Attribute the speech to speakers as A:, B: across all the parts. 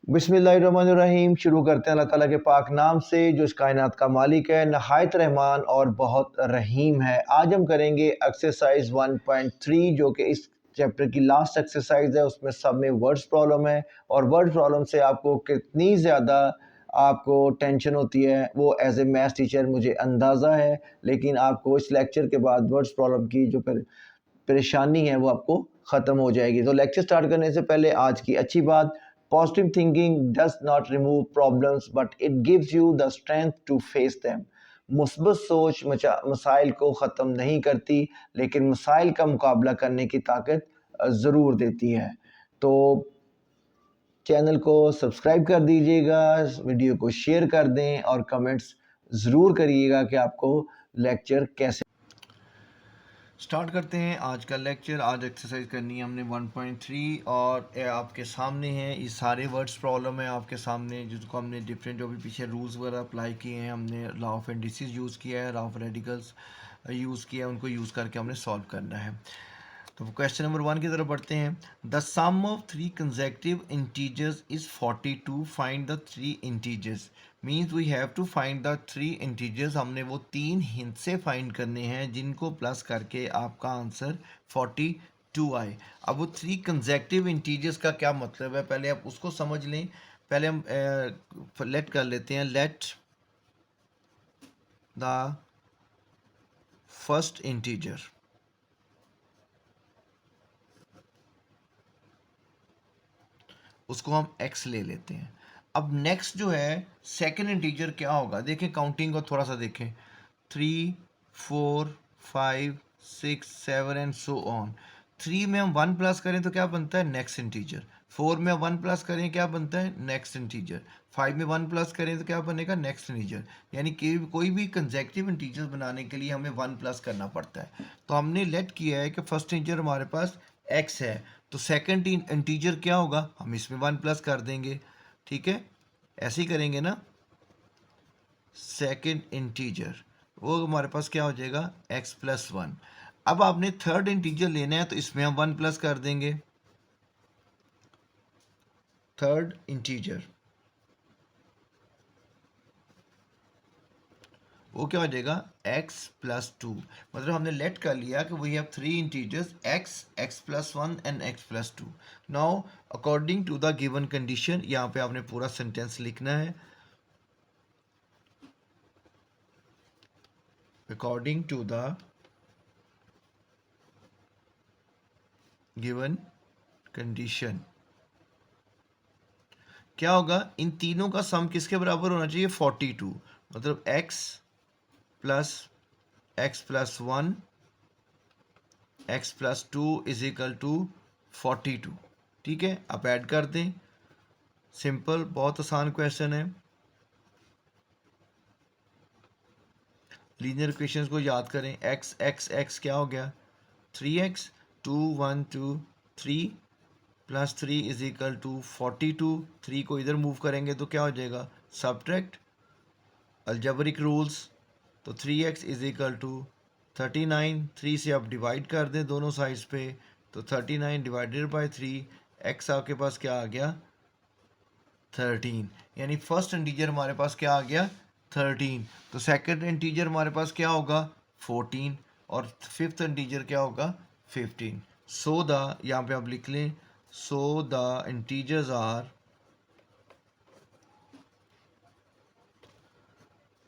A: बिस्मिल्लाहिर्रहमानिर्रहीम। शुरू करते हैं अल्लाह ताला के पाक नाम से जो इस कायनात का मालिक है, नहायत रहमान और बहुत रहीम है। आज हम करेंगे एक्सरसाइज 1.3 जो कि इस चैप्टर की लास्ट एक्सरसाइज है। उसमें सब में वर्ड्स प्रॉब्लम है और वर्ड प्रॉब्लम से आपको कितनी ज़्यादा आपको टेंशन होती है वो एज ए मैथ्स टीचर मुझे अंदाज़ा है, लेकिन आपको इस लेक्चर के बाद वर्ड्स प्रॉब्लम की जो परेशानी है वो आपको ख़त्म हो जाएगी। तो लेक्चर स्टार्ट करने से पहले आज की अच्छी बात, positive thinking does not remove problems but it gives you the strength to face them. मुस्बत सोच मसाइल को ख़त्म नहीं करती, लेकिन मसाइल का मुकाबला करने की ताकत ज़रूर देती है। तो चैनल को सब्सक्राइब कर दीजिएगा, वीडियो को शेयर कर दें और कमेंट्स ज़रूर करिएगा कि आपको लेक्चर कैसे। स्टार्ट करते हैं आज का लेक्चर। आज एक्सरसाइज करनी है हमने 1.3 और ये आपके सामने है, ये सारे वर्ड्स प्रॉब्लम है आपके सामने, जिसको हमने डिफरेंट जो भी पीछे रूल्स वगैरह अप्लाई किए हैं, हमने लॉ ऑफ इंडिसेस यूज़ किया है, लॉ ऑफ रेडिकल्स यूज़ किया है, उनको यूज़ करके हमने सॉल्व करना है। तो क्वेश्चन नंबर 1 की तरफ बढ़ते हैं। The sum of three consecutive integers is 42। Find the three integers. Means we have to find the three integers. हमने वो तीन हिंट से फाइंड करने हैं जिनको प्लस करके आपका आंसर 42 आए। अब वो थ्री कंसेक्यूटिव इंटीजर्स का क्या मतलब है, पहले आप उसको समझ लें। पहले हम लेट कर लेते हैं, लेट द फर्स्ट इंटीजर, उसको हम x ले लेते हैं। अब नेक्स्ट जो है सेकंड इंटीजर क्या होगा, देखें काउंटिंग को थोड़ा सा देखें, 3 4 5 6 7 एंड सो ऑन। 3 में हम 1 प्लस करें तो क्या बनता है, नेक्स्ट इंटीजर। 4 में 1 प्लस करें क्या बनता है, नेक्स्ट इंटीजर। 5 में 1 प्लस करें तो क्या बनेगा, नेक्स्ट इंटीजर। यानी कि कोई भी कंसेक्यूटिव इंटीजर बनाने के लिए हमें 1 प्लस करना पड़ता है। तो हमने लेट किया है कि फर्स्ट इंटीजर हमारे पास x है, तो सेकंड इंटीजर क्या होगा, हम इसमें 1 प्लस कर देंगे। ठीक है, ऐसे ही करेंगे ना। सेकंड इंटीजर वो हमारे पास क्या हो जाएगा, x प्लस 1। अब आपने थर्ड इंटीजर लेना है तो इसमें हम 1 प्लस कर देंगे। थर्ड इंटीजर वो क्या हो जाएगा, x प्लस 2। मतलब हमने लेट कर लिया कि we have three integers x plus 1 and x plus 2। Now according to the given condition, यहाँ पे आपने पूरा सेंटेंस लिखना है। According to the given condition क्या होगा, इन तीनों का सम किसके बराबर होना चाहिए, 42। मतलब x plus 1 x plus 2 is equal to 42। ठीक है, आप ऐड कर दें। सिंपल, बहुत आसान क्वेश्चन है। लीनियर इक्वेशंस को याद करें, x क्या हो गया, 3x, 2 1 2 3 plus 3 is equal to 42। 3 को इधर मूव करेंगे तो क्या हो जाएगा, सब्ट्रैक्ट अलजेब्रिक रूल्स। तो 3x इज इक्वल टू 39। 3 से आप डिवाइड कर दें दोनों साइड्स पे, तो 39 डिवाइडेड बाई 3, x आपके पास क्या आ गया, 13। यानी फर्स्ट इंटीजर हमारे पास क्या आ गया, 13। तो सेकंड इंटीजर हमारे पास क्या होगा, 14। और फिफ्थ इंटीजर क्या होगा, 15। सो द, यहाँ पे आप लिख लें, so the integers are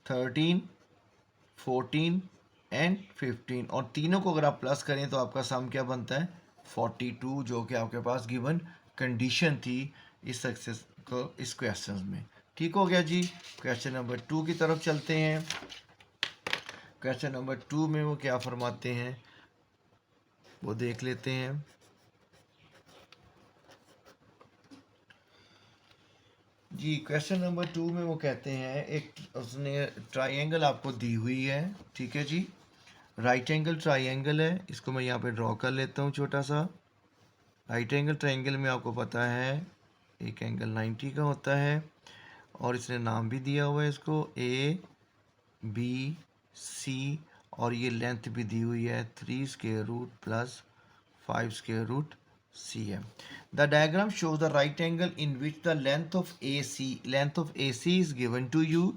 A: 13 14 and 15। और तीनों को अगर आप प्लस करें तो आपका सम क्या बनता है, 42, जो कि आपके पास गिवन कंडीशन थी इस सक्सेस को इस क्वेश्चन में। ठीक हो गया जी। क्वेश्चन नंबर 2 की तरफ चलते हैं। क्वेश्चन नंबर 2 में वो क्या फरमाते हैं वो देख लेते हैं। जी, क्वेश्चन नंबर 2 में वो कहते हैं, एक उसने ट्राइंगल आपको दी हुई है। ठीक है जी, राइट एंगल ट्राइंगल है, इसको मैं यहाँ पे ड्रॉ कर लेता हूँ छोटा सा। राइट एंगल ट्राइंगल में आपको पता है एक एंगल 90 का होता है, और इसने नाम भी दिया हुआ है इसको ABC, और ये लेंथ भी दी हुई है 3 square root plus 5 square root cm. The diagram shows the right angle in which the length of AC is given to you.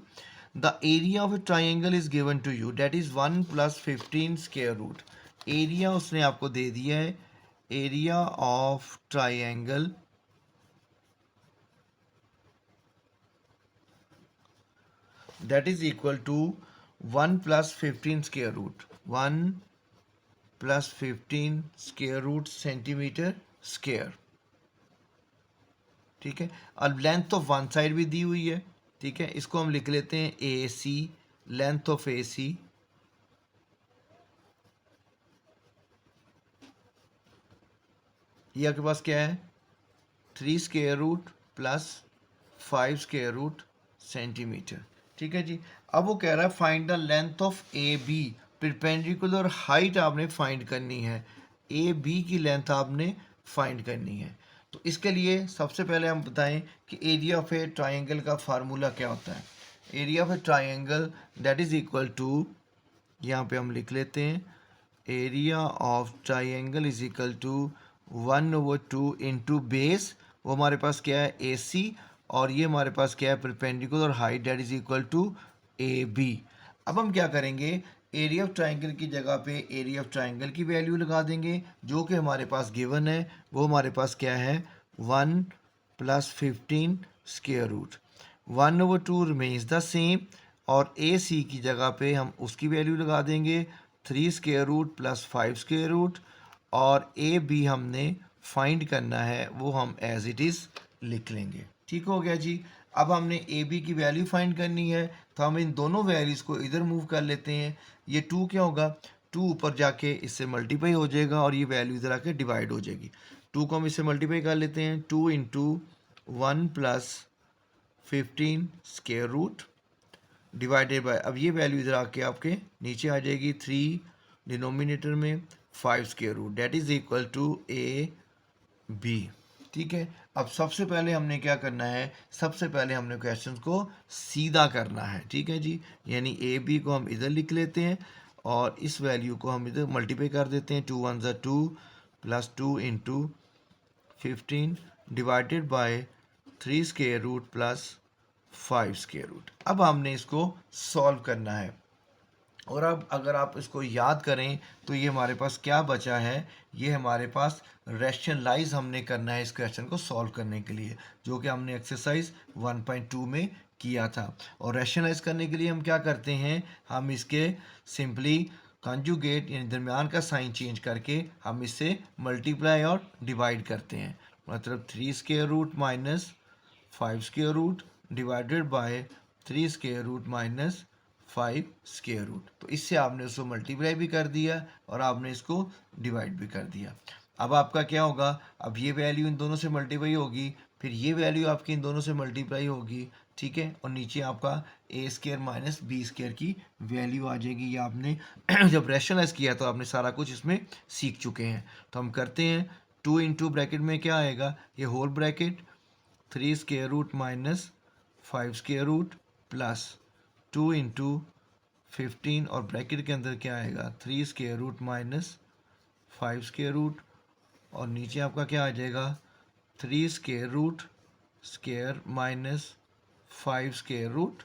A: The area of a triangle is given to you, that is 1 plus 15 square root. Area उसने आपको दे दिया है, area of triangle that is equal to 1 plus 15 square root, 1 plus 15 square root centimetre square. ठीक है, और length of one side भी दी हुई है. ठीक है, इसको हम लिख लेते हैं ए सी, लेंथ ऑफ ए सी ये आपके पास क्या है 3 square root plus 5 square root centimetre. ठीक है जी. अब वो कह रहा है find the length of A B, perpendicular height आपने फाइंड करनी है, ए बी की लेंथ आपने फाइंड करनी है. तो इसके लिए सबसे पहले हम बताएं कि एरिया ऑफ ए ट्राइंगल का फार्मूला क्या होता है. Area of a triangle that is equal to, यहाँ पे हम लिख लेते हैं area of triangle is equal to 1/2 into base, वो हमारे पास क्या है ए सी, और ये हमारे पास क्या है perpendicular height that is equal to A B. अब हम क्या करेंगे, एरिया ऑफ ट्राइंगल की जगह पे एरिया ऑफ ट्राइंगल की वैल्यू लगा देंगे जो कि हमारे पास गिवन है. वो हमारे पास क्या है 1 plus 15 square root, 1/2 remains the same, और ए सी की जगह पे हम उसकी वैल्यू लगा देंगे 3 square root plus 5 square root, और ए बी हमने फाइंड करना है वो हम एज इट इज़ लिख लेंगे. ठीक हो गया जी. अब हमने ए बी की वैल्यू फाइंड करनी है, तो हम इन दोनों वैल्यूज़ को इधर मूव कर लेते हैं. ये 2 क्या होगा, 2 ऊपर जाके इससे मल्टीप्लाई हो जाएगा और ये वैल्यू इधर आके डिवाइड हो जाएगी. 2 को हम इससे मल्टीप्लाई कर लेते हैं, 2 into 1 plus 15 square root divided by, अब ये वैल्यू इधर आके आपके नीचे आ जाएगी 3 डिनोमिनेटर में 5 square root that is equal to A B. ठीक है. अब सबसे पहले हमने क्या करना है, सबसे पहले हमने क्वेश्चन को सीधा करना है. ठीक है जी, यानी ए बी को हम इधर लिख लेते हैं और इस वैल्यू को हम इधर मल्टीप्लाई कर देते हैं. 2 1 ज़ा 2 plus 2 into 15 divided by 3 square root plus 5 square root. अब हमने इसको सॉल्व करना है, और अब अगर आप इसको याद करें तो ये हमारे पास क्या बचा है, ये हमारे पास रैशनलाइज हमने करना है इस क्वेश्चन को सॉल्व करने के लिए, जो कि हमने एक्सरसाइज 1.2 में किया था. और रैशनलाइज करने के लिए हम क्या करते हैं, हम इसके सिंपली कंजुगेट यानी दरमियान का साइन चेंज करके हम इससे मल्टीप्लाई और डिवाइड करते हैं. मतलब 3 square root minus 5 square root divided by 3 square root minus 5 square root. तो इससे आपने उसको मल्टीप्लाई भी कर दिया और आपने इसको डिवाइड भी कर दिया. अब आपका क्या होगा, अब ये वैल्यू इन दोनों से मल्टीप्लाई होगी, फिर ये वैल्यू आपकी इन दोनों से मल्टीप्लाई होगी. ठीक है, और नीचे आपका ए स्क्वायर माइनस बी स्क्वायर की वैल्यू आ जाएगी. ये आपने जब रैशनलाइज किया तो आपने सारा कुछ इसमें सीख चुके हैं. तो हम करते हैं 2 इंटू ब्रैकेट में क्या आएगा, ये whole bracket 3 square root minus 5 square root plus 2 into 15 और ब्रैकेट के अंदर क्या आएगा 3 square root minus 5 square root, और नीचे आपका क्या आ जाएगा 3 square root square minus 5 square root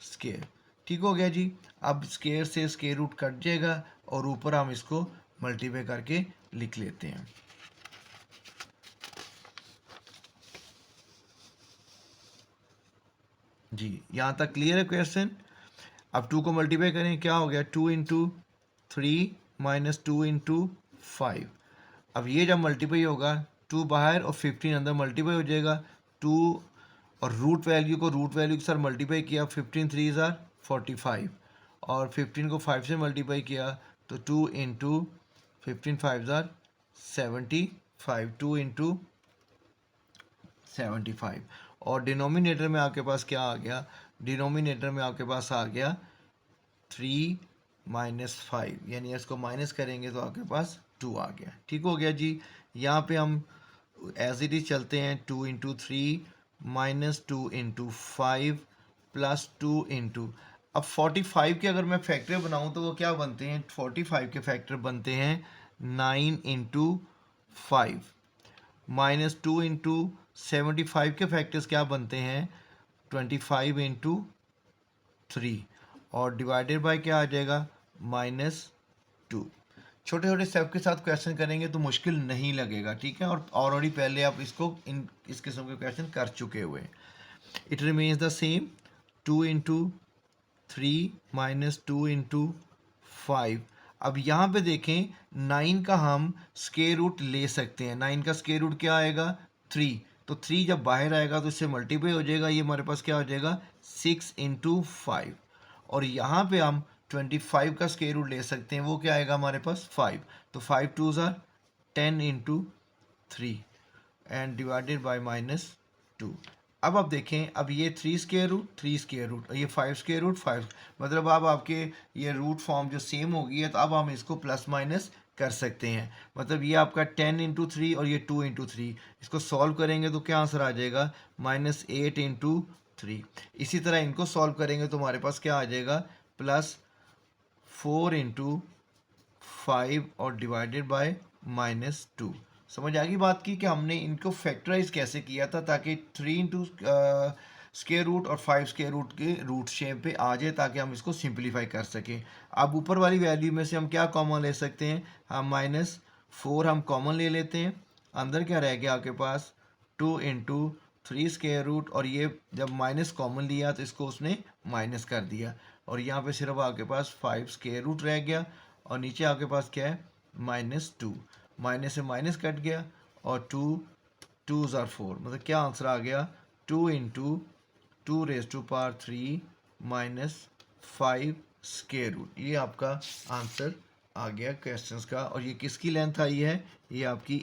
A: square. ठीक हो गया जी. अब स्क्वायर से स्क्वायर रूट कट जाएगा और ऊपर हम इसको मल्टीप्लाई करके लिख लेते हैं. जी, यहाँ तक क्लियर है क्वेश्चन. अब 2 को मल्टीप्लाई करें, क्या हो गया 2 इंटू 3 माइनस 2 इंटू 5. अब ये जब मल्टीप्लाई होगा 2 बाहर और 15 अंदर मल्टीप्लाई हो जाएगा. 2 और रूट वैल्यू को रूट वैल्यू के साथ मल्टीप्लाई किया, 15 3 ज़ार 45, और 15 को 5 से मल्टीप्लाई किया तो 2 इंटू 15 5 ज़ार 75, 2 इंटू 75, और डिनोमिनेटर में आपके पास क्या आ गया, डिनोमिनेटर में आपके पास आ गया 3 माइनस 5, यानी इसको माइनस करेंगे तो आपके पास 2 आ गया. ठीक हो गया जी. यहाँ पे हम एज इट इज चलते हैं 2 into 3 minus 2 into 5 plus 2 into, अब 45 के अगर मैं फैक्टर बनाऊँ तो वो क्या बनते हैं, 45 के फैक्टर बनते हैं 9 इंटू 5, -2 × 75 के फैक्टर्स क्या बनते हैं, 25 × 3, और डिवाइडेड बाय क्या आ जाएगा, -2। छोटे छोटे स्टेप के साथ क्वेश्चन करेंगे तो मुश्किल नहीं लगेगा, ठीक है। और ऑलरेडी पहले आप इस किस्म के क्वेश्चन कर चुके हुए। It remains the same, 2 × 3 -2 × 5। अब यहाँ पे देखें 9 का हम स्क्वायर रूट ले सकते हैं। 9 का स्क्वायर रूट क्या आएगा, 3। तो 3 जब बाहर आएगा तो इससे मल्टीप्लाई हो जाएगा, ये हमारे पास क्या हो जाएगा, 6 × 5। और यहाँ पे हम 25 का स्क्वायर रूट ले सकते हैं, वो क्या आएगा हमारे पास, 5। तो 5 2 ज़ार 10 × 3 एंड डिवाइडेड बाय -2। अब आप देखें, अब ये 3 स्क्वायर रूट 3 स्क्वायर रूट और ये 5 स्क्वायर रूट 5, मतलब अब आपके ये रूट फॉर्म जो सेम हो गई है, तो अब हम इसको प्लस माइनस कर सकते हैं। मतलब ये आपका 10 × 3 और ये 2 × 3, इसको सॉल्व करेंगे तो क्या आंसर आ जाएगा, -8 × 3। इसी तरह इनको सॉल्व करेंगे तो हमारे पास क्या आ जाएगा, +4 × 5 और डिवाइडेड बाय -2। समझ आ गई बात की कि हमने इनको फैक्टराइज कैसे किया था, ताकि 3 × स्क्वायर रूट और 5 स्क्वायर रूट के रूट शेप पे आ जाए, ताकि हम इसको सिंप्लीफाई कर सकें। अब ऊपर वाली वैल्यू में से हम क्या कॉमन ले सकते हैं, हम -4 हम कॉमन ले लेते हैं। अंदर क्या रह गया आपके पास, 2 × 3 स्क्वायर रूट, और ये जब माइनस कॉमन लिया तो इसको उसने माइनस कर दिया, और यहाँ पे सिर्फ आपके पास 5 स्क्वायर रूट रह गया, और नीचे आपके पास क्या है, -2। माइनस से माइनस कट गया, और 2 2 ज़ार 4, मतलब क्या आंसर आ गया, 2 × 2⁻³ -5 स्क्वायर रूट। ये आपका आंसर आ गया क्वेश्चंस का। और ये किसकी लेंथ आई है, ये आपकी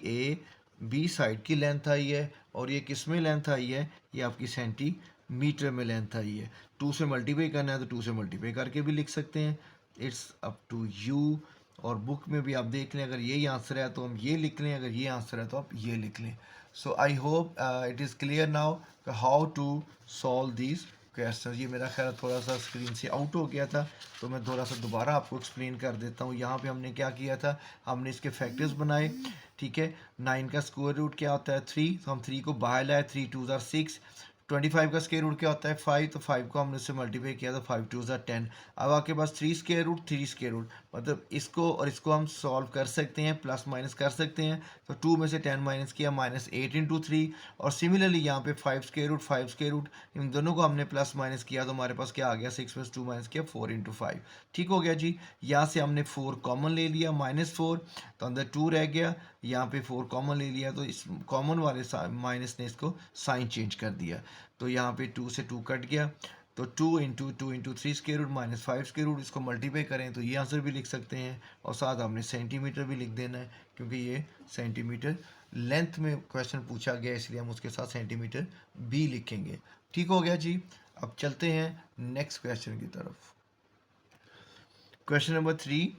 A: बी साइड की लेंथ आई है, और ये किस में लेंथ आई है, ये आपकी सेंटीमीटर में लेंथ आई है। 2 से मल्टीप्लाई करना है तो 2 से मल्टीप्लाई करके भी लिख सकते हैं, इट्स अप टू यू। और बुक में भी आप देख लें, अगर यही आंसर है तो हम ये लिख लें, अगर ये आंसर है तो आप ये लिख लें। So I hope it is clear now how to solve these question. ये मेरा ख्याल थोड़ा सा स्क्रीन से आउट हो गया था, तो मैं थोड़ा सा दोबारा आपको एक्सप्लेन कर देता हूँ। यहाँ पे हमने क्या किया था, हमने इसके फैक्टर्स बनाए, ठीक है। 9 का स्क्वायर रूट क्या होता है, 3, तो हम 3 को बाहर लाए, 3 2 ज़ार 6। 25 का स्क्वायर रूट क्या होता है, 5, तो 5 को हमने उससे मल्टीप्लाई किया तो 5 2 ज़ार 10। अब आपके पास 3 स्क्वायर रूट 3 स्क्वायर रूट, मतलब इसको और इसको हम सॉल्व कर सकते हैं, प्लस माइनस कर सकते हैं। तो 2 में से 10 माइनस किया, -8 × 3। और सिमिलरली यहाँ पे 5 स्क्वायर रूट 5 स्क्वायर रूट, इन दोनों को हमने प्लस माइनस किया तो हमारे पास क्या आ गया, 6 + 2 माइनस किया 4 × 5। ठीक हो गया जी। यहाँ से हमने 4 कॉमन ले लिया, -4, तो अंदर 2 रह गया। यहाँ पे 4 कॉमन ले लिया, तो इस कॉमन वाले माइनस ने इसको साइन चेंज कर दिया, तो यहाँ पे 2 से 2 कट गया। तो 2 × 2 × 3 स्क्वायर रूट -5 स्क्वायर रूट, इसको मल्टीप्लाई करें तो ये आंसर भी लिख सकते हैं। और साथ आपने सेंटीमीटर भी लिख देना है, क्योंकि ये सेंटीमीटर लेंथ में क्वेश्चन पूछा गया, इसलिए हम उसके साथ सेंटीमीटर भी लिखेंगे। ठीक हो गया जी। अब चलते हैं नेक्स्ट क्वेश्चन की तरफ। क्वेश्चन नंबर 3,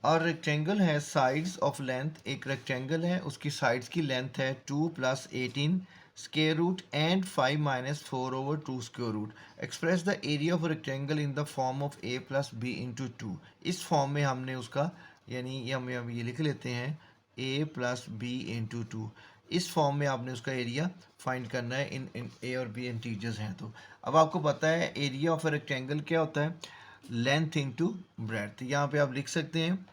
A: और रेक्टेंगल है साइड्स ऑफ लेंथ, एक रेक्टेंगल है उसकी साइड्स की लेंथ है 2 + 18 square root and 5 - 4/2 square root. Express the area of rectangle in the form of a + b × 2। इस फॉर्म में हमने उसका, यानी ये हम ये लिख लेते हैं a + b × 2। इस फॉर्म में आपने उसका एरिया फाइंड करना है, इन a और b इंटीजर्स हैं। तो अब आपको पता है एरिया ऑफ रेक्टेंगल क्या होता है, लेंथ इंटू ब्रेड्थ। यहाँ पे आप लिख सकते हैं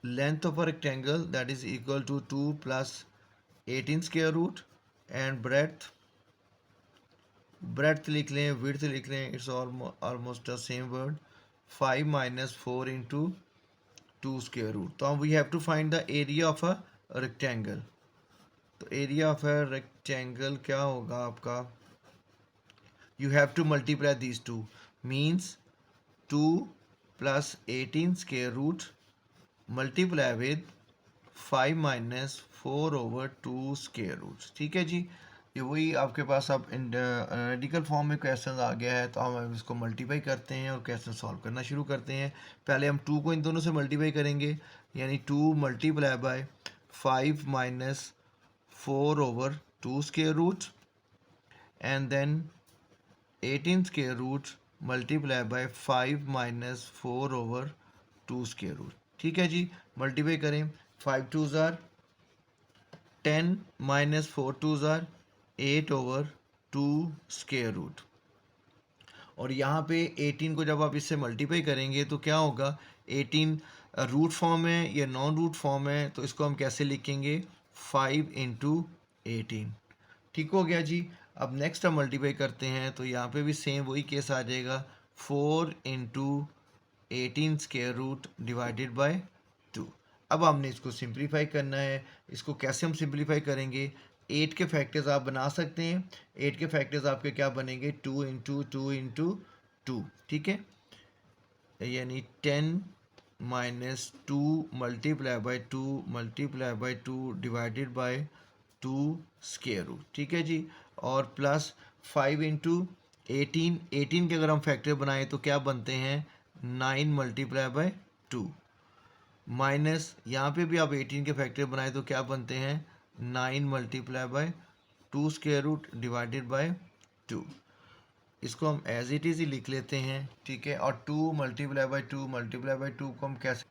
A: length of a rectangle that is equal to 2 + 18 square root and breadth लिख लें, विड्थ लिख लें, it's almost the same word, 5 - 4 × 2 square root. तो we have to find the area of a rectangle. तो एरिया ऑफ अ रेक्टेंगल क्या होगा आपका, you have to multiply these two, means 2 + 18 square root multiply with 5 - 4/2 square root। ठीक है जी। ये वही आपके पास अब रेडिकल फॉर्म में क्वेश्चन आ गया है, तो हम इसको मल्टीप्लाई करते हैं और क्वेश्चन सॉल्व करना शुरू करते हैं। पहले हम 2 को इन दोनों से मल्टीप्लाई करेंगे, यानी 2 × 5 - 4/2 square root and then 18 square root multiply by 5 - 4/2 square root. ठीक है जी। मल्टीप्लाई करें, 5 2s are 10 minus 4 2s are 8 over 2 square root. और यहाँ पे 18 को जब आप इससे मल्टीप्लाई करेंगे तो क्या होगा, 18 रूट फॉर्म है या नॉन रूट फॉर्म है, तो इसको हम कैसे लिखेंगे, 5 इंटू 18। ठीक हो गया जी। अब नेक्स्ट हम मल्टीप्लाई करते हैं तो यहाँ पे भी सेम वही केस आ जाएगा, 4 into 18 square root divided by 2। अब हमने इसको सिंप्लीफाई करना है। इसको कैसे हम सिंप्लीफाई करेंगे, 8 के फैक्टर्स आप बना सकते हैं। 8 के फैक्टर्स आपके क्या बनेंगे, 2 इंटू 2 इंटू 2, ठीक है, यानी 10 minus 2 multiply by 2 multiply by 2 divided by 2 square root, ठीक है जी। और प्लस 5 इंटू 18 के अगर हम फैक्टर बनाएं तो क्या बनते हैं, 9 मल्टीप्लाई बाय 2, माइनस यहाँ पे भी आप 18 के फैक्टर बनाए तो क्या बनते हैं, 9 multiply by 2 square root divided by 2। इसको हम एज इट इज़ ही लिख लेते हैं, ठीक है। और 2 मल्टीप्लाई बाय 2 मल्टीप्लाई बाय 2 को हम कैसे,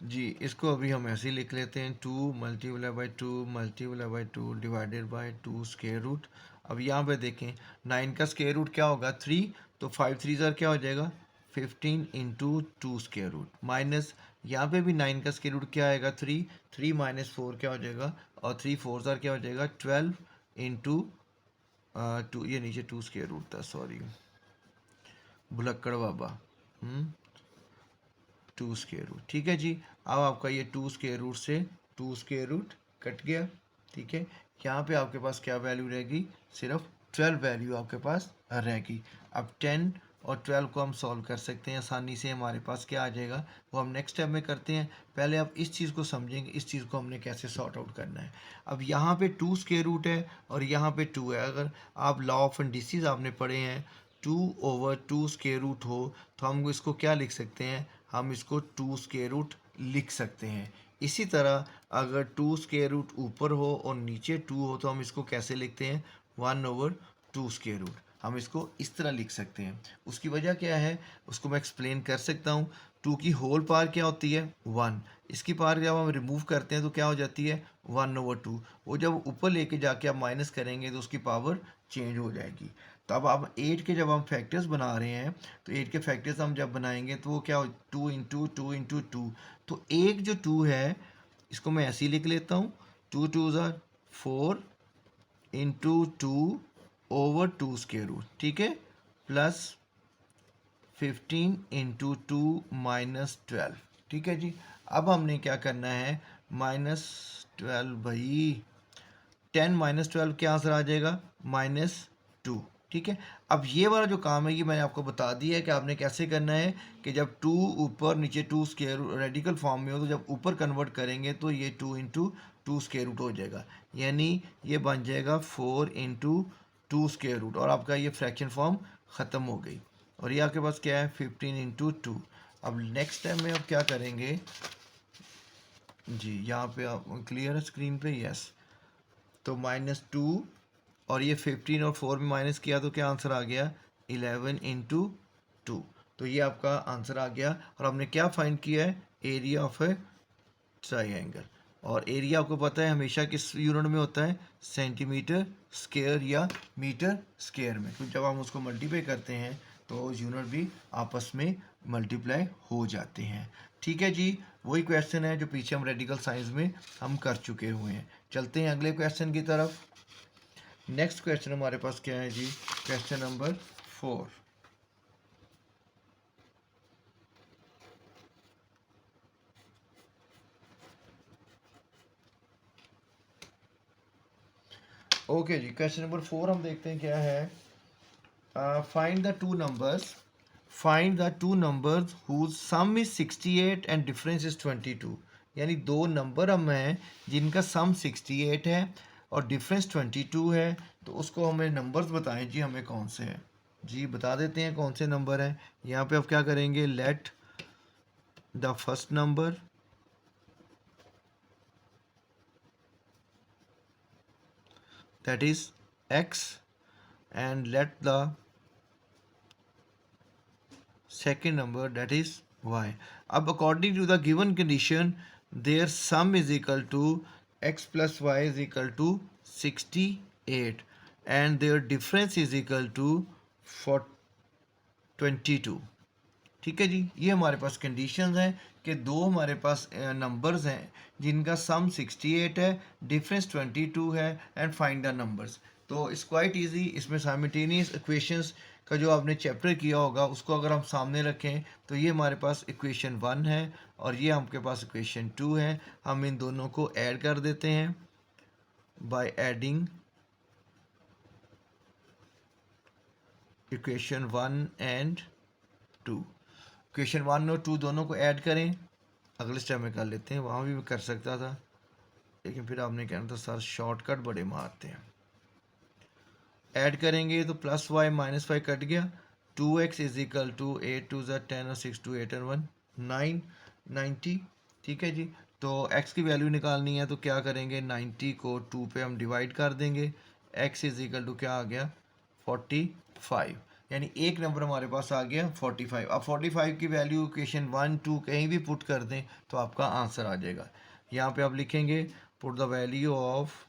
A: जी इसको अभी हम ऐसे ही लिख लेते हैं, 2 multiply by 2 multiply by 2 divided by 2 square root. अब यहाँ पे देखें 9 का स्क्वायर रूट क्या होगा, 3, तो 5 3 ज़र क्या हो जाएगा, 15 इंटू 2 स्क्वायर रूट, माइनस यहाँ पे भी 9 का स्क्वायर रूट क्या आएगा, 3, 3 माइनस 4 क्या हो जाएगा, और 3 4 ज़र क्या हो जाएगा, 12 इंटू 2, ये नीचे 2 स्क्वायर रूट था, सॉरी भुलक्कड़ बाबा, 2 स्क्वायर रूट, ठीक है जी। अब आपका ये 2 स्क्वायर रूट से 2 स्क्वायर रूट कट गया, ठीक है। यहाँ पे आपके पास क्या वैल्यू रहेगी, सिर्फ 12 वैल्यू आपके पास रहेगी। अब 10 और 12 को हम सॉल्व कर सकते हैं आसानी से, हमारे पास क्या आ जाएगा वो हम नेक्स्ट स्टेप में करते हैं। पहले आप इस चीज़ को समझेंगे, इस चीज़ को हमने कैसे सॉर्ट आउट करना है। अब यहाँ पे 2 स्क्वायर रूट है और यहाँ पे 2 है। अगर आप लॉ ऑफ इंडिसेस आपने पढ़े हैं, 2 ओवर 2 स्क्वायर रूट हो तो हम इसको क्या लिख सकते हैं, हम इसको 2 स्क्वायर रूट लिख सकते हैं। इसी तरह अगर 2 स्क्वायर रूट ऊपर हो और नीचे 2 हो तो हम इसको कैसे लिखते हैं, 1 ओवर 2 स्क्वायर रूट, हम इसको इस तरह लिख सकते हैं। उसकी वजह क्या है, उसको मैं एक्सप्लेन कर सकता हूँ। 2 की होल पावर क्या होती है, 1, इसकी पावर जब हम रिमूव करते हैं तो क्या हो जाती है, 1 ओवर 2। वो जब ऊपर लेके जाके आप माइनस करेंगे तो उसकी पावर चेंज हो जाएगी। तो अब आप 8 के जब हम फैक्टर्स बना रहे हैं तो 8 के फैक्टर्स हम जब बनाएंगे तो वो क्या हो, 2 इंटू 2 इंटू 2। तो एक जो 2 है इसको मैं ऐसे ही लिख लेता हूँ, 2 2 ज़ार 4 इंटू 2 ओवर 2 स्क्वायर रूट, ठीक है, प्लस 15 इंटू 2 माइनस 12, ठीक है जी। अब हमने क्या करना है, माइनस 12 भाई 10 माइनस 12 क्या आंसर आ जाएगा, -2, ठीक है। अब ये वाला जो काम है ये मैंने आपको बता दिया है कि आपने कैसे करना है, कि जब 2 ऊपर नीचे 2 स्क्वायर रेडिकल फॉर्म में हो तो जब ऊपर कन्वर्ट करेंगे तो ये 2 इंटू 2 स्क्वायर रूट हो जाएगा, यानी ये बन जाएगा 4 इंटू 2 स्क्वायर रूट, और आपका ये फ्रैक्शन फॉर्म ख़त्म हो गई। और ये आपके पास क्या है, 15 इंटू 2। अब नेक्स्ट टाइम में आप क्या करेंगे जी, यहाँ पे आप क्लियर है स्क्रीन पे, यस। तो -2 और ये 15 और 4 में माइनस किया तो क्या आंसर आ गया, 11 इंटू 2। तो ये आपका आंसर आ गया। और हमने क्या फाइंड किया है, एरिया ऑफ ए ट्राइंगल। और एरिया आपको पता है हमेशा किस यूनिट में होता है, सेंटीमीटर स्क्वायर या मीटर स्क्वायर में। तो जब हम उसको मल्टीप्लाई करते हैं तो यूनिट भी आपस में मल्टीप्लाई हो जाते हैं, ठीक है जी। वही क्वेश्चन है जो पीछे हम रेडिकल साइंस में हम कर चुके हुए हैं। चलते हैं अगले क्वेश्चन की तरफ। नेक्स्ट क्वेश्चन हमारे पास क्या है जी, क्वेश्चन नंबर 4। ओके जी, क्वेश्चन नंबर 4 हम देखते हैं क्या है। Find the two numbers, find the two numbers whose sum is 68 and difference is 22। यानी दो नंबर हम हैं जिनका सम 68 है और डिफरेंस 22 है। तो उसको हमें नंबर्स बताएं जी, हमें कौन से हैं जी, बता देते हैं कौन से नंबर हैं। यहाँ पे आप क्या करेंगे, let the first number that is x and let the second number that is y. अब according to the given condition their sum is equal to X plus Y is equal to 68 and their difference is equal to 22। ठीक है जी, ये हमारे पास conditions हैं कि दो हमारे पास numbers हैं जिनका सम 68 है, डिफरेंस 22 है, एंड फाइंड द नंबर्स। तो इट्स क्वाइट इजी। इसमें साइमल्टेनियस इक्वेशंस का जो आपने चैप्टर किया होगा उसको अगर हम सामने रखें तो ये हमारे पास इक्वेशन 1 है और ये आपके पास इक्वेशन 2 है। हम इन दोनों को ऐड कर देते हैं bye adding equation 1 and 2। Equation 1 और 2 दोनों को ऐड करें, अगले स्टेप में कर लेते हैं, वहाँ भी कर सकता था लेकिन फिर आपने कहना था सर शॉर्टकट बड़े मारते हैं। ऐड करेंगे तो plus Y minus Y cut गया, 2x इज इक्वल टू 8 2 ज़ा 10 और 6 2 8 और 1 9 90। ठीक है जी, तो x की वैल्यू निकालनी है तो क्या करेंगे, 90 को 2 पे हम डिवाइड कर देंगे, x इज इक्वल टू क्या आ गया 45, यानी एक नंबर हमारे पास आ गया 45। अब 45 की वैल्यू इक्वेशन 1 2 कहीं भी पुट कर दें तो आपका आंसर आ जाएगा। यहाँ पे आप लिखेंगे put the value of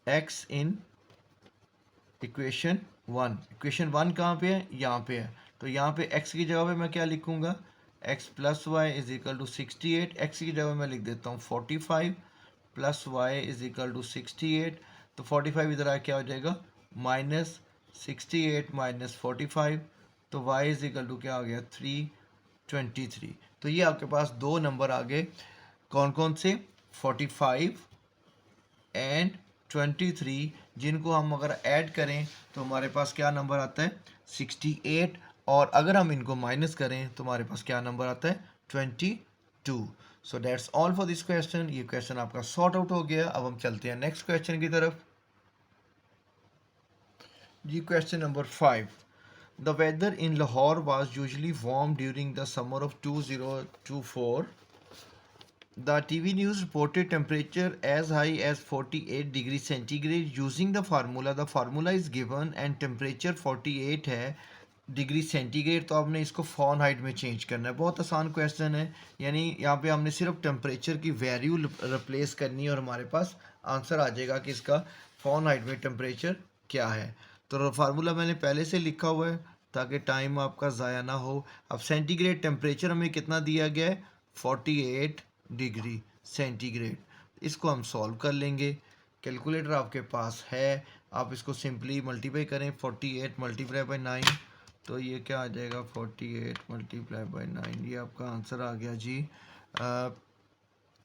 A: x in equation 1। Equation 1 कहाँ पे है, यहाँ पे है, तो यहाँ पे x की जगह पे मैं क्या लिखूँगा, x plus Y is equal to 68, x की जगह मैं लिख देता हूँ 45 plus Y is equal to 68, तो 45 इधर आ क्या हो जाएगा माइनस 68 माइनस 45, तो y इज इक्वल टू क्या आ गया 323। तो ये आपके पास दो नंबर आ गए, कौन कौन से, 45 एंड 23, जिनको हम अगर ऐड करें तो हमारे पास क्या नंबर आता है 68, और अगर हम इनको माइनस करें तो हमारे पास क्या नंबर आता है 22। So that's all for this question. ये क्वेश्चन आपका सॉर्ट आउट हो गया। अब हम चलते हैं नेक्स्ट क्वेश्चन की तरफ जी। Question number 5, the weather in Lahore was usually warm during the summer of 2024। The TV news reported temperature as high as 48 degrees centigrade using the formula. The formula is given and temperature 48 है degree centigrade, तो आपने इसको Fahrenheit में change करना है। बहुत आसान question है, यानी यहाँ पे हमने सिर्फ टेम्परेचर की वैल्यू रिप्लेस करनी है और हमारे पास आंसर आ जाएगा कि इसका फ़ारेनहाइट में टेम्परेचर क्या है। तो फार्मूला मैंने पहले से लिखा हुआ है ताकि टाइम आपका ज़ाया ना हो। अब सेंटीग्रेड टेम्परेचर हमें कितना दिया गया है 48 डिग्री सेंटीग्रेड, इसको हम सॉल्व कर लेंगे। कैलकुलेटर आपके पास है, आप इसको सिंपली मल्टीप्लाई करें, 48 मल्टीप्लाई बाई 9, तो ये क्या आ जाएगा 48 मल्टीप्लाई बाई 9, ये आपका आंसर आ गया जी।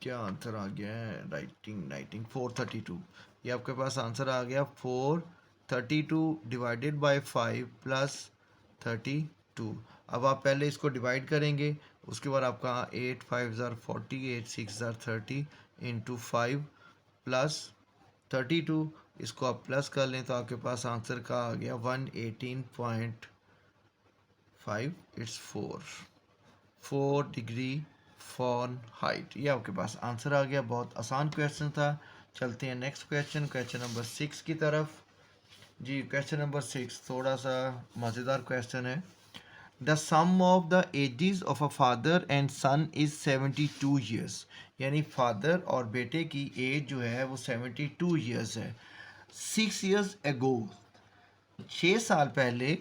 A: क्या आंसर आ गया है, राइटिंग 432, ये आपके पास आंसर आ गया 432 डिवाइडेड बाई 5 प्लस 32। अब आप पहले इसको डिवाइड करेंगे, उसके बाद आपका 8 5 ज़ार 40 8 6 ज़ार 30 इंटू 5 प्लस 32, इसको आप प्लस कर लें तो आपके पास आंसर का आ गया 118.5, इट्स 4 डिग्री फ़ारेनहाइट। ये आपके पास आंसर आ गया। बहुत आसान क्वेश्चन था। चलते हैं नेक्स्ट क्वेश्चन, क्वेश्चन नंबर 6 की तरफ जी। क्वेश्चन नंबर 6 थोड़ा सा मज़ेदार क्वेश्चन है। The sum of the ages of a father and son is 72 years, यानी फादर और बेटे की एज जो है वो 72 ईयर्स है। 6 ईयर्स एगो, 6 साल पहले,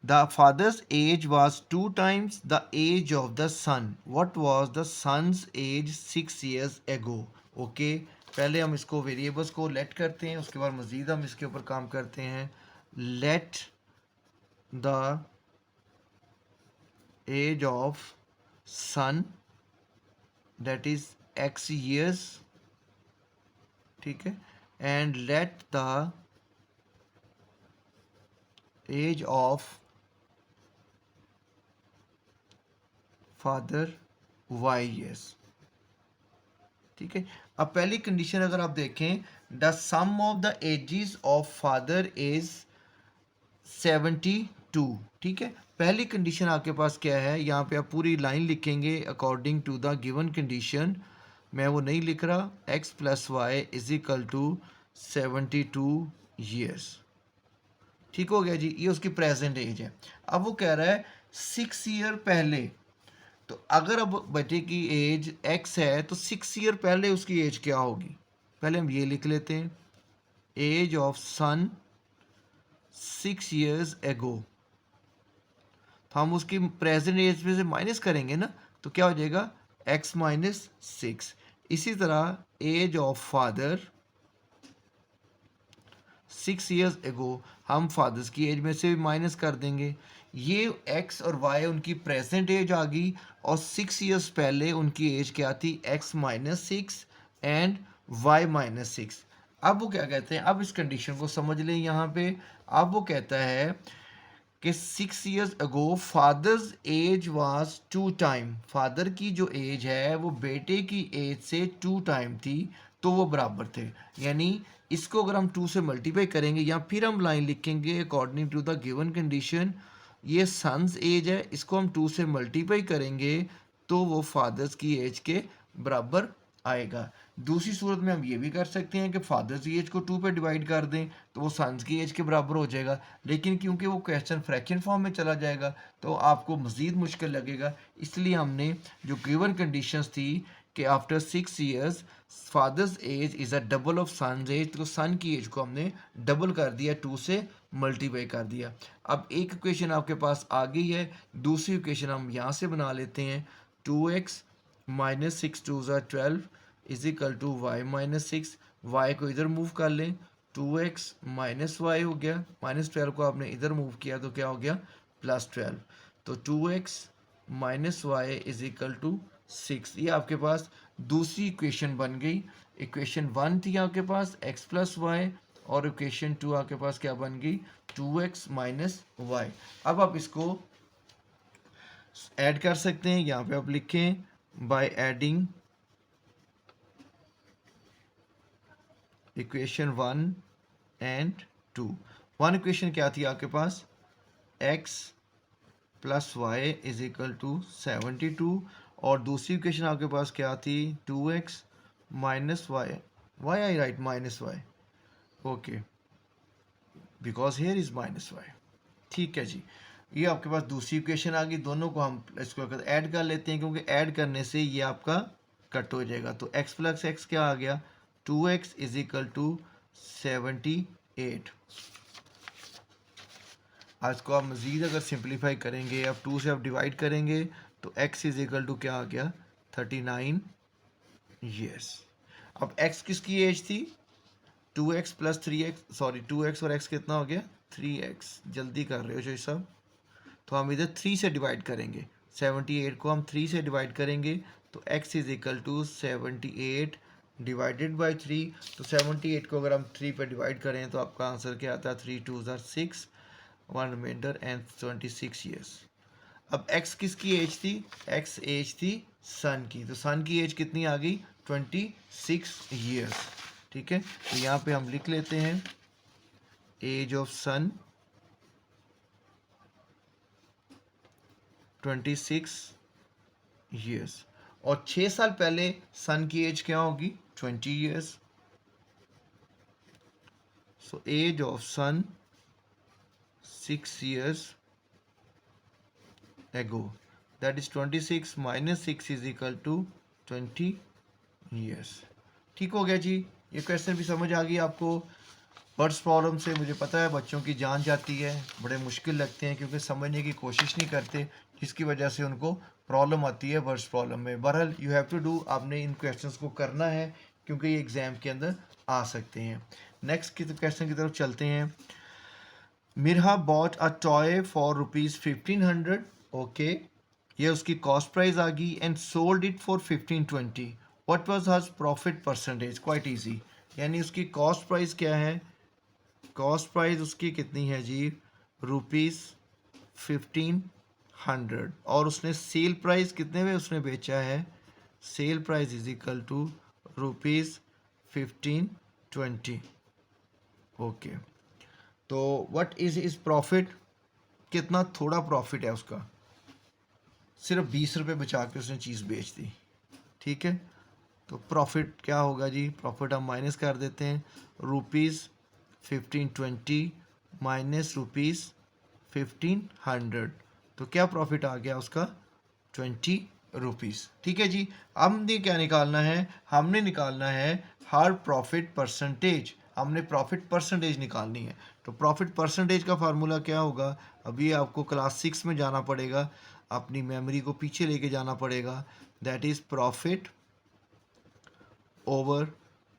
A: the father's age was 2 times the age of the son. What was the son's age 6 years ago. Okay, पहले हम इसको वेरिएबल्स को लेट करते हैं, उसके बाद मज़ीद हम इसके ऊपर काम करते हैं। Let the age of son that is x years, ठीक है, and let the age of father y years, ठीक है। अब पहली कंडीशन अगर आप देखें, the sum of the ages of father is 72, ठीक है। पहली कंडीशन आपके पास क्या है, यहाँ पे आप पूरी लाइन लिखेंगे according to the given condition. मैं वो नहीं लिख रहा, x plus Y is equal to 72 years, ठीक हो गया जी। ये उसकी प्रेजेंट एज है। अब वो कह रहा है 6 ईयर पहले, तो अगर अब बच्चे की एज x है तो 6 ईयर पहले उसकी एज क्या होगी? पहले हम ये लिख लेते हैं, एज ऑफ सन 6 ईयर्स एगो। तो हम उसकी प्रेजेंट एज में से माइनस करेंगे ना, तो क्या हो जाएगा x माइनस 6। इसी तरह एज ऑफ फादर 6 ईयर्स एगो, हम फादर्स की एज में से भी माइनस कर देंगे। ये x और y उनकी प्रेजेंट एज आ गई, और 6 ईयर्स पहले उनकी एज क्या थी, x minus 6 and y minus 6। अब वो क्या कहते हैं, अब इस कंडीशन को समझ लें यहाँ पे। अब वो कहता है कि 6 years ago fathers age was 2 time, father की जो एज है वो बेटे की एज से 2 टाइम थी, तो वो बराबर थे। यानी इसको अगर हम 2 से मल्टीप्लाई करेंगे, या फिर हम लाइन लिखेंगे according to the given condition, ये सन्स एज है, इसको हम 2 से मल्टीप्लाई करेंगे तो वो फादर्स की एज के बराबर आएगा। दूसरी सूरत में हम ये भी कर सकते हैं कि फादर्स की एज को 2 पे डिवाइड कर दें तो वो सन्स की एज के बराबर हो जाएगा, लेकिन क्योंकि वो क्वेश्चन फ्रैक्शन फॉर्म में चला जाएगा तो आपको मज़ीद मुश्किल लगेगा। इसलिए हमने जो गिवन कंडीशंस थी कि after 6 years father's age is a double of son's age, तो सन की एज को हमने डबल कर दिया, 2 से मल्टीप्लाई कर दिया। अब एक इक्वेशन आपके पास आ गई है, दूसरी इक्वेशन हम यहाँ से बना लेते हैं। 2x माइनस 6 टू ज़ा 12 is equal to Y minus 6, Y को इधर मूव कर लें, 2x माइनस वाई हो गया, माइनस 12 को आपने इधर मूव किया तो क्या हो गया, प्लस 12। तो 2x minus Y is equal to 6, ये आपके पास दूसरी इक्वेशन बन गई। इक्वेशन 1 थी आपके पास x प्लस वाई, और इक्वेशन 2 आपके पास क्या बन गई, 2x माइनस वाई। अब आप इसको ऐड कर सकते हैं, यहाँ पे आप लिखें by adding equation 1 and 2। One equation क्या थी आपके पास, x plus Y is equal to 72, और दूसरी इक्वेशन आपके पास क्या थी, 2x minus Y, why I write minus Y, okay because here is minus Y. ठीक है जी, ये आपके पास दूसरी इक्वेशन आ गई। दोनों को हम इसको ऐड कर लेते हैं, क्योंकि ऐड करने से ये आपका कट हो जाएगा। तो x प्लस एक्स क्या आ गया, 2x इज इक्वल टू 78। आज को आप मज़ीद अगर सिंप्लीफाई करेंगे, अब 2 से आप डिवाइड करेंगे तो x इज इक्वल टू क्या आ गया, 39 ईयर्स। अब x किसकी एज थी, 2x plus 3x, sorry 2x और x कितना हो गया, 3x। जल्दी कर रहे हो जो सब, तो हम इधर 3 से डिवाइड करेंगे, 78 को हम 3 से डिवाइड करेंगे तो x is equal to 78 divided by 3। तो 78 को अगर हम 3 पे डिवाइड करें तो आपका आंसर क्या आता है, 3 2 6, 1 रिमाइंडर एंड 26 ईयर्स। अब x किसकी एज थी, x एज थी सन की, तो सन की एज कितनी आ गई, 26 ईयर्स। ठीक है, तो यहाँ पे हम लिख लेते हैं एज ऑफ सन 26 ईयर्स, और 6 साल पहले सन की एज क्या होगी, 20 years. So age of son 6 years ago, that is 26 minus 6 is equal to 20 years. ठीक हो गया जी, ये क्वेश्चन भी समझ आ गई आपको। वर्ड्स प्रॉब्लम से मुझे पता है बच्चों की जान जाती है, बड़े मुश्किल लगते हैं क्योंकि समझने की कोशिश नहीं करते, जिसकी वजह से उनको प्रॉब्लम आती है वर्ड्स प्रॉब्लम में। बहरहाल यू हैव टू डू, आपने इन क्वेश्चंस को करना है क्योंकि ये एग्ज़ाम के अंदर आ सकते हैं। नेक्स्ट क्वेश्चन की तरफ चलते हैं। Mirha bought a toy for ₹1500, okay, ये उसकी कॉस्ट प्राइस आ गई, and sold it for 1520, what was her profit percentage, quite easy. यानी उसकी कॉस्ट प्राइस क्या है, कॉस्ट प्राइस उसकी कितनी है जी, ₹1500, और उसने सेल प्राइस कितने में उसने बेचा है, sale price is equal to ₹1520, okay. तो व्हाट इज इज प्रॉफिट, कितना थोड़ा प्रॉफिट है उसका, सिर्फ 20 रुपये बचा के उसने चीज़ बेच दी। ठीक है, तो प्रॉफिट क्या होगा जी, प्रॉफिट हम माइनस कर देते हैं, ₹1520 माइनस ₹1500, तो क्या प्रॉफिट आ गया उसका 20 रुपीज़। ठीक है जी। अब हमने क्या निकालना है, हमने निकालना है हर प्रॉफिट परसेंटेज, हमने प्रॉफिट परसेंटेज निकालनी है। तो प्रॉफिट परसेंटेज का फार्मूला क्या होगा, अभी आपको क्लास 6 में जाना पड़ेगा, अपनी मेमोरी को पीछे लेके जाना पड़ेगा। That is profit over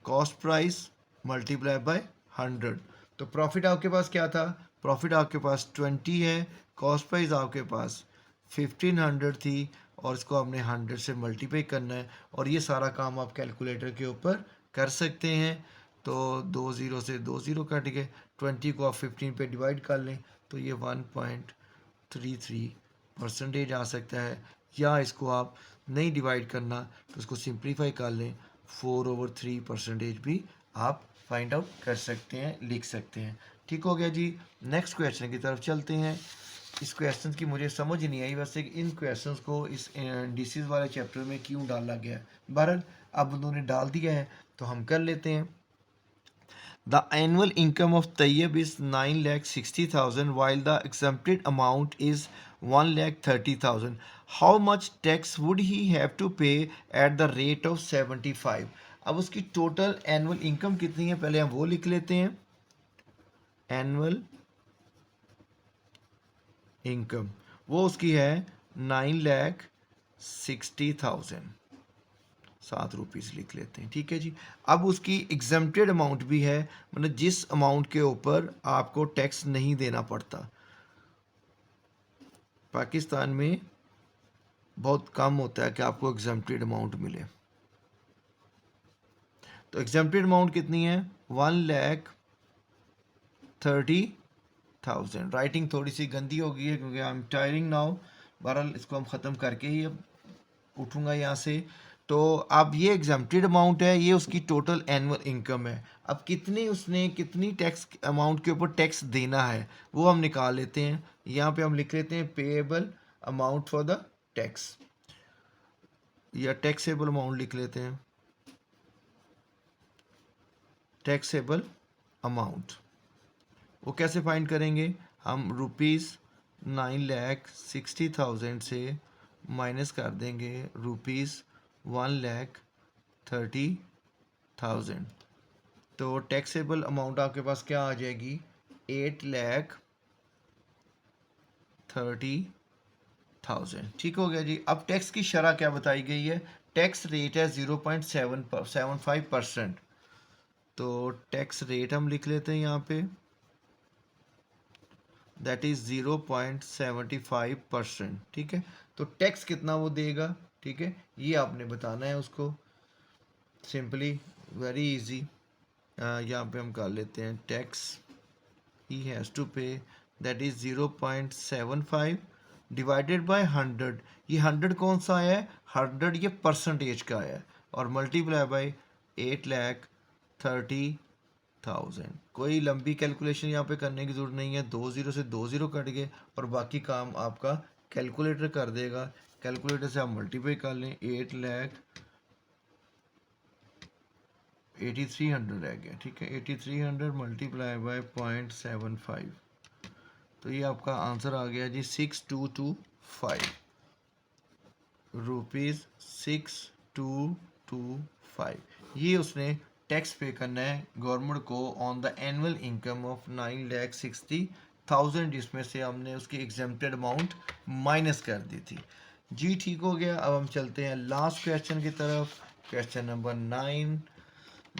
A: cost price multiply by 100। तो प्रॉफिट आपके पास क्या था, प्रॉफिट आपके पास 20 है, कॉस्ट प्राइस आपके पास 1500 थी, और इसको हमने 100 से मल्टीप्लाई करना है, और ये सारा काम आप कैलकुलेटर के ऊपर कर सकते हैं। तो 20 से 20 कट गए, 20 को आप 15 पे डिवाइड कर लें तो ये 1.33% आ सकता है, या इसको आप नहीं डिवाइड करना तो इसको सिंप्लीफाई कर लें, 4/3% भी आप फाइंड आउट कर सकते हैं, लिख सकते हैं। ठीक हो गया जी। नेक्स्ट क्वेश्चन की तरफ चलते हैं। इस क्वेश्चन की मुझे समझ नहीं आई वैसे कि इन क्वेश्चंस को इस इंडिसेस वाले चैप्टर में क्यों डाला गया है। बहरहाल अब उन्होंने डाल दिया है तो हम कर लेते हैं। The annual income of Tayyib is 9,60,000 while the exempted amount is 1,30,000. How much tax would he have to pay at the rate of 75? अब उसकी टोटल एनुअल इनकम कितनी है पहले हम वो लिख लेते हैं। एनुअल इनकम वो उसकी है 9,60,000, 7 रुपीज़ लिख लेते हैं। ठीक है जी। अब उसकी एग्जम्प्टेड अमाउंट भी है, मतलब जिस अमाउंट के ऊपर आपको टैक्स नहीं देना पड़ता। पाकिस्तान में बहुत कम होता है कि आपको एग्जम्प्टेड अमाउंट मिले। तो एग्जम्प्टेड अमाउंट कितनी है, 1,30,000। राइटिंग थोड़ी सी गंदी हो गई है क्योंकि आई एम टायरिंग नाउ। बहरहाल इसको हम ख़त्म करके ही अब उठूँगा यहाँ से। तो अब ये एग्जम्प्टेड अमाउंट है, ये उसकी टोटल एनुअल इनकम है। अब कितनी उसने कितनी टैक्स अमाउंट के ऊपर टैक्स देना है वो हम निकाल लेते हैं। यहाँ पे हम लिख लेते हैं payable amount for the tax, या टैक्सेबल अमाउंट लिख लेते हैं, टैक्सेबल अमाउंट। वो कैसे फाइंड करेंगे, हम ₹9,60,000 से माइनस कर देंगे ₹1,30,000। तो टैक्सेबल अमाउंट आपके पास क्या आ जाएगी, 8,30,000। ठीक हो गया जी। अब टैक्स की शरह क्या बताई गई है, टैक्स रेट है 0.75%। तो टैक्स रेट हम लिख लेते हैं यहाँ पे, दैट इज 0.75%। ठीक है। तो टैक्स कितना वो देगा, ठीक है, ये आपने बताना है उसको। सिंपली वेरी इजी, यहाँ पे हम कर लेते हैं टैक्स ही हैज़ टू पे, दैट इज 0.75 डिवाइडेड बाय 100। ये 100 कौन सा आया है, 100 ये परसेंटेज का आया है, और मल्टीप्लाई बाय 8,30,000। कोई लंबी कैलकुलेशन यहाँ पे करने की ज़रूरत नहीं है, 20 से 20 कट गए और बाकी काम आपका कैलकुलेटर कर देगा। कैलकुलेटर से आप मल्टीप्लाई कर लें, 8,83,000 रह गया। ठीक है, 8,300 मल्टीप्लाई बाय 0.75, तो ये आपका आंसर आ गया जी 6,225 रुपीज़, 6,225। ये उसने टैक्स पे करना है गवर्नमेंट को on the annual income of 9,60,000, जिसमें से हमने उसकी एग्जेम्प्टेड अमाउंट माइनस कर दी थी जी। ठीक हो गया। अब हम चलते हैं लास्ट क्वेश्चन की तरफ, क्वेश्चन नंबर 9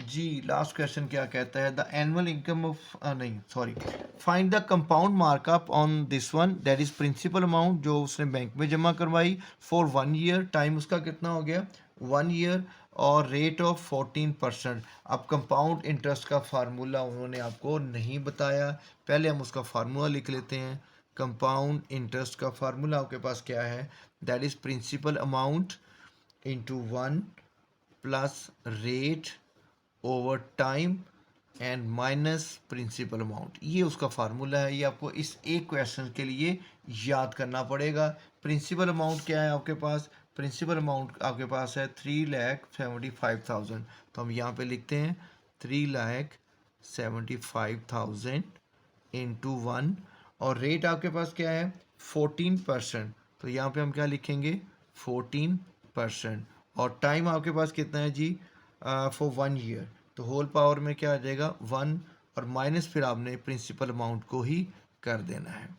A: जी। लास्ट क्वेश्चन क्या कहता है, द एनुअल इनकम ऑफ नहीं sorry, find the compound markup on this one, that is principal amount जो उसने बैंक में जमा करवाई फॉर 1 ईयर, टाइम उसका कितना हो गया 1 ईयर, और रेट ऑफ 14%। अब कंपाउंड इंटरेस्ट का फार्मूला उन्होंने आपको नहीं बताया, पहले हम उसका फार्मूला लिख लेते हैं। कंपाउंड इंटरेस्ट का फार्मूला आपके पास क्या है, that is principal amount into 1 plus rate over time and minus principal amount. ये उसका फार्मूला है, ये आपको इस एक क्वेश्चन के लिए याद करना पड़ेगा। प्रिंसिपल अमाउंट क्या है आपके पास, प्रिंसिपल अमाउंट आपके पास है 3,75,000। तो हम यहाँ पे लिखते हैं 3,75,000 इंटू 1, और रेट आपके पास क्या है 14%। तो यहाँ पे हम क्या लिखेंगे 14%। और टाइम आपके पास कितना है जी फॉर 1 ईयर। तो होल पावर में क्या आ जाएगा 1 और माइनस फिर आपने प्रिंसिपल अमाउंट को ही कर देना है।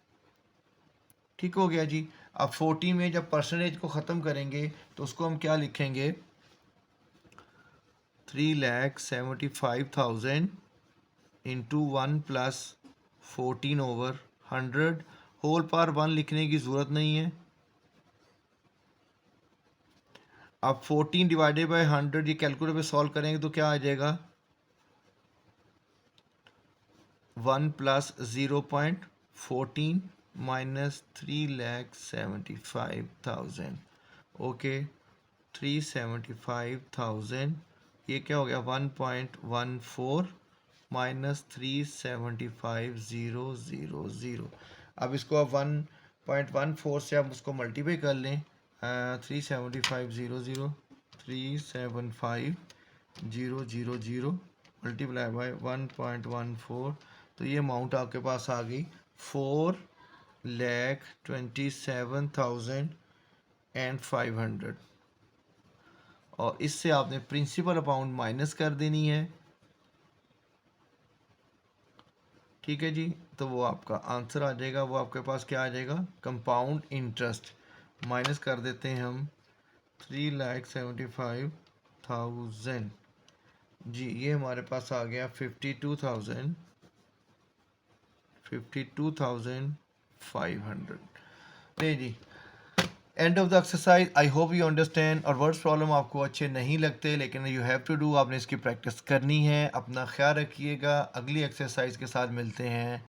A: ठीक हो गया जी। अब 14 में जब परसेंटेज को ख़त्म करेंगे तो उसको हम क्या लिखेंगे 3,75,000 इंटू 1 प्लस 14/100। होल पावर 1 लिखने की ज़रूरत नहीं है। अब 14 डिवाइडेड बाई 100 ये कैलकुलेटर पे सॉल्व करेंगे तो क्या आ जाएगा 1 प्लस 0.14 माइनस 3,75,000। ओके 375,000 ये क्या हो गया 1.14 माइनस 375,000। अब इसको आप 1.14 से आप उसको मल्टीप्लाई कर लें 375,000 375,000 मल्टीप्लाई बाय 1.14 तो ये अमाउंट आपके पास आ गई 4,27,500। और इससे आपने प्रिंसिपल अमाउंट माइनस कर देनी है। ठीक है जी। तो वो आपका आंसर आ जाएगा। वो आपके पास क्या आ जाएगा कंपाउंड इंटरेस्ट माइनस कर देते हैं हम 3,75,000 जी। ये हमारे पास आ गया 52,500। नहीं जी end of the exercise. I hope you understand. और वर्ड्स प्रॉब्लम आपको अच्छे नहीं लगते लेकिन यू हैव टू डू, आपने इसकी प्रैक्टिस करनी है। अपना ख्याल रखिएगा। अगली एक्सरसाइज के साथ मिलते हैं।